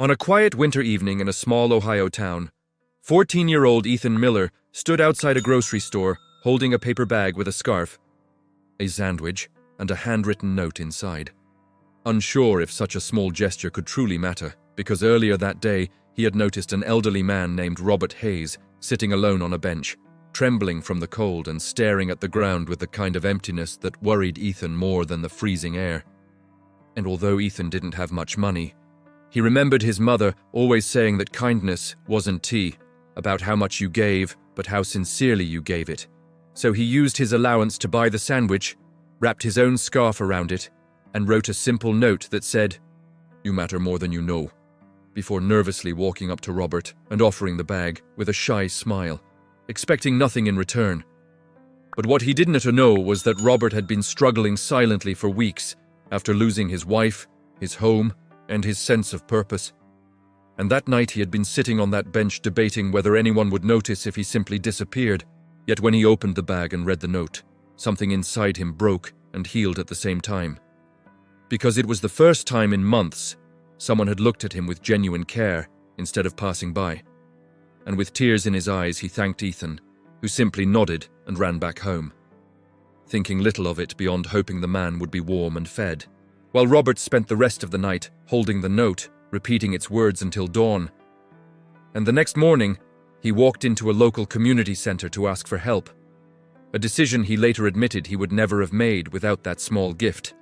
On a quiet winter evening in a small Ohio town, 14-year-old Ethan Miller stood outside a grocery store holding a paper bag with a scarf, a sandwich, and a handwritten note inside. Unsure if such a small gesture could truly matter, because earlier that day he had noticed an elderly man named Robert Hayes sitting alone on a bench, trembling from the cold and staring at the ground with the kind of emptiness that worried Ethan more than the freezing air. And although Ethan didn't have much money, he remembered his mother always saying that kindness wasn't tea, about how much you gave, but how sincerely you gave it. So he used his allowance to buy the sandwich, wrapped his own scarf around it, and wrote a simple note that said, "You matter more than you know," before nervously walking up to Robert and offering the bag with a shy smile, expecting nothing in return. But what he didn't know was that Robert had been struggling silently for weeks after losing his wife, his home, and his sense of purpose. And that night he had been sitting on that bench debating whether anyone would notice if he simply disappeared. Yet when he opened the bag and read the note, something inside him broke and healed at the same time. Because it was the first time in months someone had looked at him with genuine care instead of passing by. And with tears in his eyes, he thanked Ethan, who simply nodded and ran back home, thinking little of it beyond hoping the man would be warm and fed, while Robert spent the rest of the night holding the note, repeating its words until dawn. And the next morning, he walked into a local community center to ask for help, a decision he later admitted he would never have made without that small gift.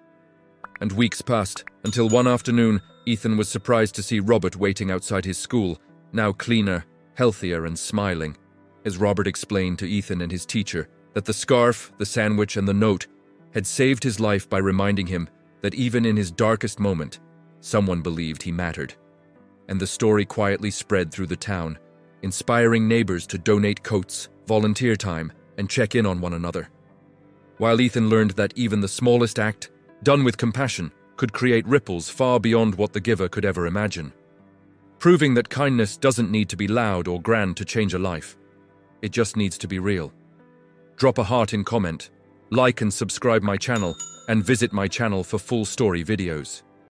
And weeks passed, until one afternoon, Ethan was surprised to see Robert waiting outside his school, now cleaner, healthier, and smiling, as Robert explained to Ethan and his teacher that the scarf, the sandwich, and the note had saved his life by reminding him that even in his darkest moment, someone believed he mattered. And the story quietly spread through the town, inspiring neighbors to donate coats, volunteer time, and check in on one another. While Ethan learned that even the smallest act, done with compassion, could create ripples far beyond what the giver could ever imagine, proving that kindness doesn't need to be loud or grand to change a life. It just needs to be real. Drop a heart in comment, like and subscribe my channel, and visit my channel for full story videos.